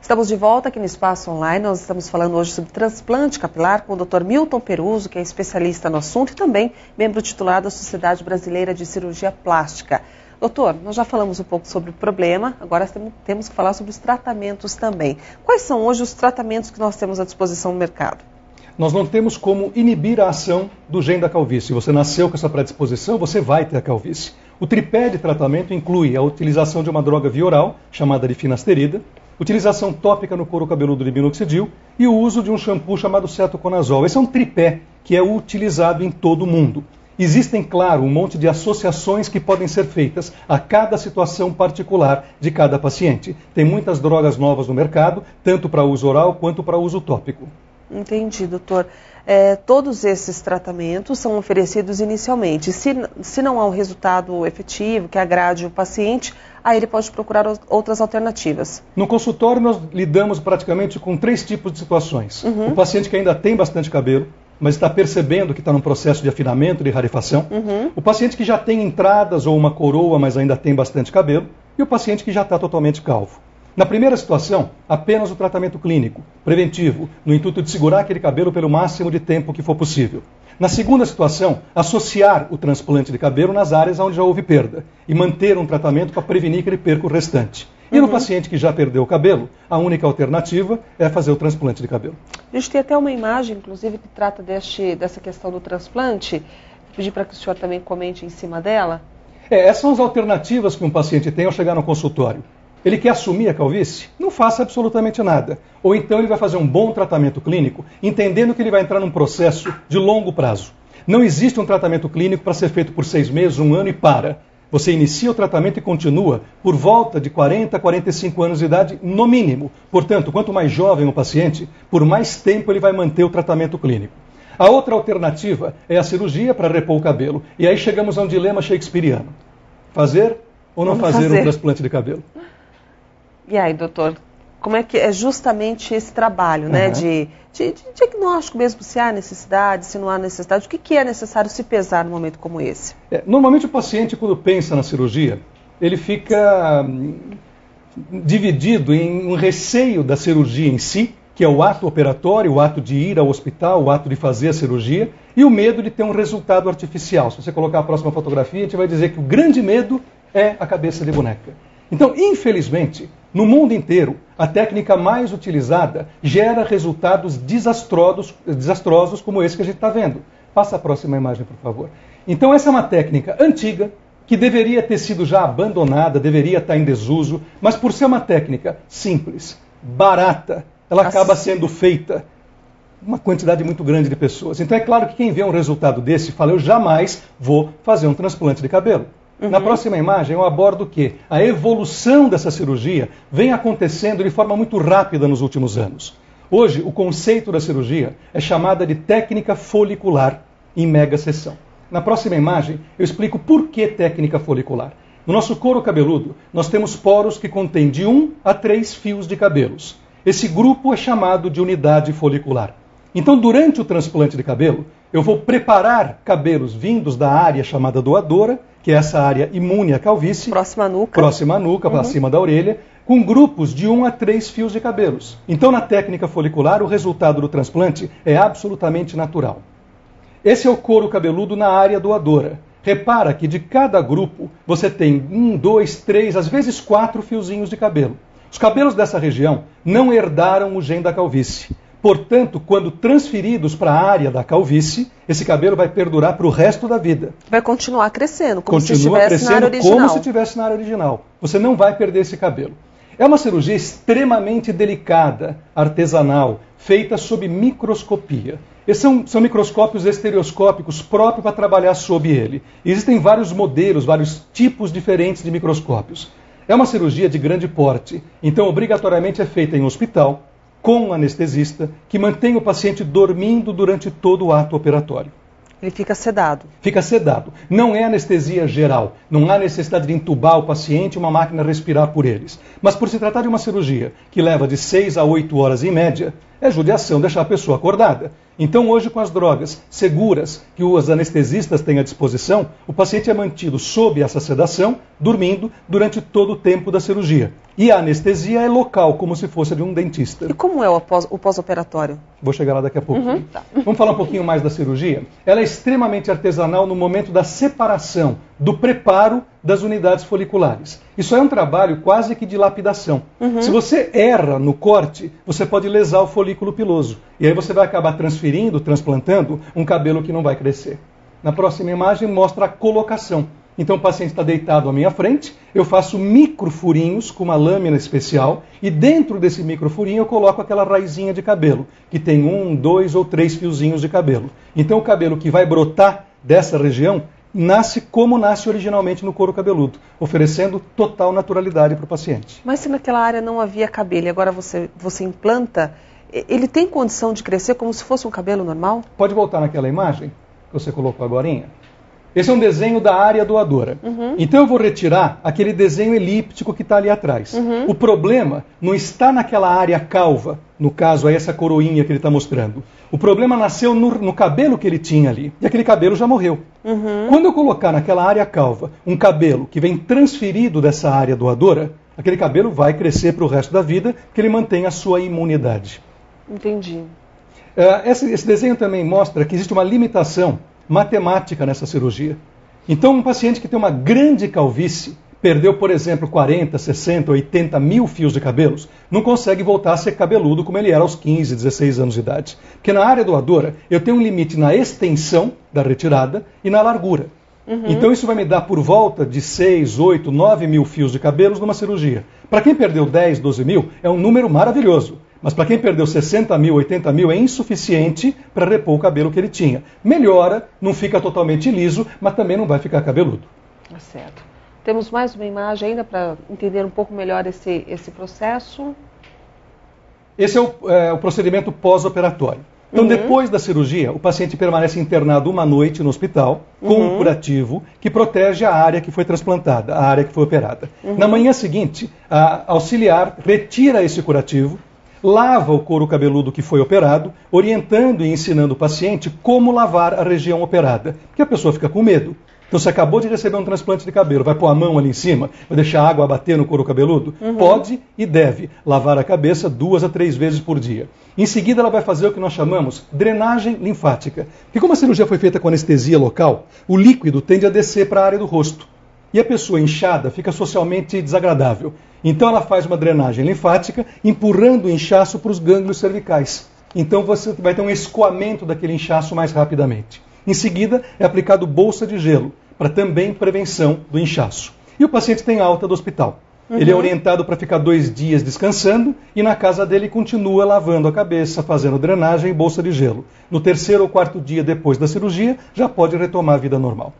Estamos de volta aqui no Espaço Online. Nós estamos falando hoje sobre transplante capilar com o Dr. Milton Peruso, que é especialista no assunto e também membro titular da Sociedade Brasileira de Cirurgia Plástica. Doutor, nós já falamos um pouco sobre o problema, agora temos que falar sobre os tratamentos também. Quais são hoje os tratamentos que nós temos à disposição no mercado? Nós não temos como inibir a ação do gene da calvície. Você nasceu com essa predisposição, você vai ter a calvície. O tripé de tratamento inclui a utilização de uma droga via oral, chamada de finasterida, utilização tópica no couro cabeludo de minoxidil e o uso de um shampoo chamado cetoconazol. Esse é um tripé que é utilizado em todo o mundo. Existem, claro, um monte de associações que podem ser feitas a cada situação particular de cada paciente. Tem muitas drogas novas no mercado, tanto para uso oral quanto para uso tópico. Entendi, doutor. Todos esses tratamentos são oferecidos inicialmente. Se não há um resultado efetivo que agrade o paciente, aí ele pode procurar outras alternativas. No consultório nós lidamos praticamente com 3 tipos de situações. O paciente que ainda tem bastante cabelo, mas está percebendo que está num processo de afinamento, de rarefação. O paciente que já tem entradas ou uma coroa, mas ainda tem bastante cabelo. E o paciente que já está totalmente calvo. Na primeira situação, apenas o tratamento clínico, preventivo, no intuito de segurar aquele cabelo pelo máximo de tempo que for possível. Na segunda situação, associar o transplante de cabelo nas áreas onde já houve perda e manter um tratamento para prevenir que ele perca o restante. E no paciente que já perdeu o cabelo, a única alternativa é fazer o transplante de cabelo. A gente tem até uma imagem, inclusive, que trata dessa questão do transplante. Vou pedir para que o senhor também comente em cima dela. Essas são as alternativas que um paciente tem ao chegar no consultório. Ele quer assumir a calvície? Não faça absolutamente nada. Ou então ele vai fazer um bom tratamento clínico, entendendo que ele vai entrar num processo de longo prazo. Não existe um tratamento clínico para ser feito por 6 meses, 1 ano e para. Você inicia o tratamento e continua por volta de 40 a 45 anos de idade, no mínimo. Portanto, quanto mais jovem o paciente, por mais tempo ele vai manter o tratamento clínico. A outra alternativa é a cirurgia para repor o cabelo. E aí chegamos a um dilema shakespeariano. Fazer ou não fazer um transplante de cabelo? E aí, doutor, como é que é justamente esse trabalho, né, de diagnóstico mesmo, se há necessidade, se não há necessidade, o que é necessário se pesar num momento como esse? Normalmente o paciente, quando pensa na cirurgia, ele fica dividido em um receio da cirurgia em si, que é o ato operatório, o ato de ir ao hospital, o ato de fazer a cirurgia, e o medo de ter um resultado artificial. Se você colocar a próxima fotografia, a gente vai dizer que o grande medo é a cabeça de boneca. Então, infelizmente, no mundo inteiro, a técnica mais utilizada gera resultados desastrosos como esse que a gente está vendo. Passa a próxima imagem, por favor. Então, essa é uma técnica antiga, que deveria ter sido já abandonada, deveria estar em desuso, mas por ser uma técnica simples, barata, ela acaba sendo feita uma quantidade muito grande de pessoas. Então, é claro que quem vê um resultado desse fala, eu jamais vou fazer um transplante de cabelo. Na próxima imagem eu abordo que a evolução dessa cirurgia vem acontecendo de forma muito rápida nos últimos anos. Hoje, o conceito da cirurgia é chamada de técnica folicular em mega seção. Na próxima imagem eu explico por que técnica folicular. No nosso couro cabeludo, nós temos poros que contêm de 1 a 3 fios de cabelos. Esse grupo é chamado de unidade folicular. Então, durante o transplante de cabelo, eu vou preparar cabelos vindos da área chamada doadora, que é essa área imune à calvície. Próxima à nuca. Para cima da orelha, com grupos de 1 a 3 fios de cabelos. Então, na técnica folicular, o resultado do transplante é absolutamente natural. Esse é o couro cabeludo na área doadora. Repara que de cada grupo, você tem 1, 2, 3, às vezes 4 fiozinhos de cabelo. Os cabelos dessa região não herdaram o gene da calvície. Portanto, quando transferidos para a área da calvície, esse cabelo vai perdurar para o resto da vida. Vai continuar crescendo, como se estivesse na área original. Como se estivesse na área original. Você não vai perder esse cabelo. É uma cirurgia extremamente delicada, artesanal, feita sob microscopia. Esses são microscópios estereoscópicos próprios para trabalhar sob ele. Existem vários modelos, vários tipos diferentes de microscópios. É uma cirurgia de grande porte, então obrigatoriamente é feita em hospital, com um anestesista, que mantém o paciente dormindo durante todo o ato operatório. Ele fica sedado. Fica sedado. Não é anestesia geral. Não há necessidade de entubar o paciente e uma máquina respirar por eles. Mas por se tratar de uma cirurgia que leva de 6 a 8 horas em média, É judiação deixar a pessoa acordada. Então, hoje, com as drogas seguras que os anestesistas têm à disposição, o paciente é mantido sob essa sedação, dormindo, durante todo o tempo da cirurgia. E a anestesia é local, como se fosse de um dentista. E como é o pós-operatório? Vou chegar lá daqui a pouco. Tá. Vamos falar um pouquinho mais da cirurgia? Ela é extremamente artesanal no momento da separação, do preparo das unidades foliculares. Isso é um trabalho quase que de lapidação. Se você erra no corte, você pode lesar o folículo piloso. E aí você vai acabar transplantando um cabelo que não vai crescer. Na próxima imagem mostra a colocação. Então o paciente está deitado à minha frente, eu faço microfurinhos com uma lâmina especial e dentro desse microfurinho eu coloco aquela raizinha de cabelo, que tem 1, 2 ou 3 fiozinhos de cabelo. Então o cabelo que vai brotar dessa região nasce como nasce originalmente no couro cabeludo, oferecendo total naturalidade para o paciente. Mas se naquela área não havia cabelo e agora você implanta, ele tem condição de crescer como se fosse um cabelo normal? Pode voltar naquela imagem que você colocou agorinha? Esse é um desenho da área doadora. Então eu vou retirar aquele desenho elíptico que está ali atrás. O problema não está naquela área calva, no caso aí essa coroinha que ele está mostrando. O problema nasceu no cabelo que ele tinha ali. E aquele cabelo já morreu. Quando eu colocar naquela área calva um cabelo que vem transferido dessa área doadora, aquele cabelo vai crescer para o resto da vida, porque ele mantém a sua imunidade. Entendi. Esse desenho também mostra que existe uma limitação matemática nessa cirurgia. Então, um paciente que tem uma grande calvície, perdeu, por exemplo, 40, 60, 80 mil fios de cabelos, não consegue voltar a ser cabeludo como ele era aos 15, 16 anos de idade. Porque na área doadora, eu tenho um limite na extensão da retirada e na largura. Então, isso vai me dar por volta de 6, 8, 9 mil fios de cabelos numa cirurgia. Para quem perdeu 10, 12 mil, é um número maravilhoso. Mas para quem perdeu 60 mil, 80 mil, é insuficiente para repor o cabelo que ele tinha. Melhora, não fica totalmente liso, mas também não vai ficar cabeludo. Certo. Temos mais uma imagem ainda para entender um pouco melhor esse processo. Esse é o procedimento pós-operatório. Então, depois da cirurgia, o paciente permanece internado uma noite no hospital com um curativo que protege a área que foi transplantada, a área que foi operada. Na manhã seguinte, a auxiliar retira esse curativo, lava o couro cabeludo que foi operado, orientando e ensinando o paciente como lavar a região operada, porque a pessoa fica com medo. Então, você acabou de receber um transplante de cabelo, vai pôr a mão ali em cima, vai deixar a água bater no couro cabeludo? Pode e deve lavar a cabeça 2 a 3 vezes por dia. Em seguida, ela vai fazer o que nós chamamos drenagem linfática. Porque como a cirurgia foi feita com anestesia local, o líquido tende a descer para a área do rosto. E a pessoa inchada fica socialmente desagradável. Então ela faz uma drenagem linfática, empurrando o inchaço para os gânglios cervicais. Então você vai ter um escoamento daquele inchaço mais rapidamente. Em seguida, é aplicado bolsa de gelo, para também prevenção do inchaço. E o paciente tem alta do hospital. Ele é orientado para ficar 2 dias descansando e na casa dele continua lavando a cabeça, fazendo drenagem e bolsa de gelo. No 3º ou 4º dia depois da cirurgia, já pode retomar a vida normal.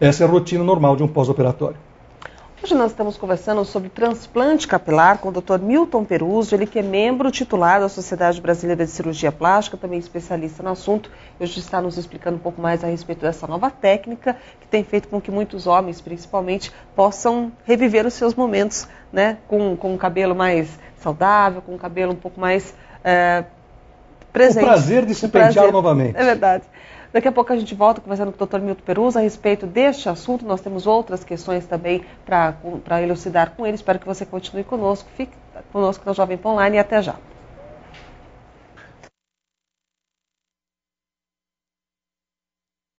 Essa é a rotina normal de um pós-operatório. Hoje nós estamos conversando sobre transplante capilar com o Dr. Milton Peruzzo, ele que é membro titular da Sociedade Brasileira de Cirurgia Plástica, também especialista no assunto. Hoje está nos explicando um pouco mais a respeito dessa nova técnica que tem feito com que muitos homens, principalmente, possam reviver os seus momentos, né, com um cabelo mais saudável, com um cabelo um pouco mais presente. O prazer de se pentear novamente. É verdade. Daqui a pouco a gente volta conversando com o Dr. Milton Peruzzo a respeito deste assunto. Nós temos outras questões também para elucidar com ele. Espero que você continue conosco. Fique conosco na Jovem Pan Online e até já.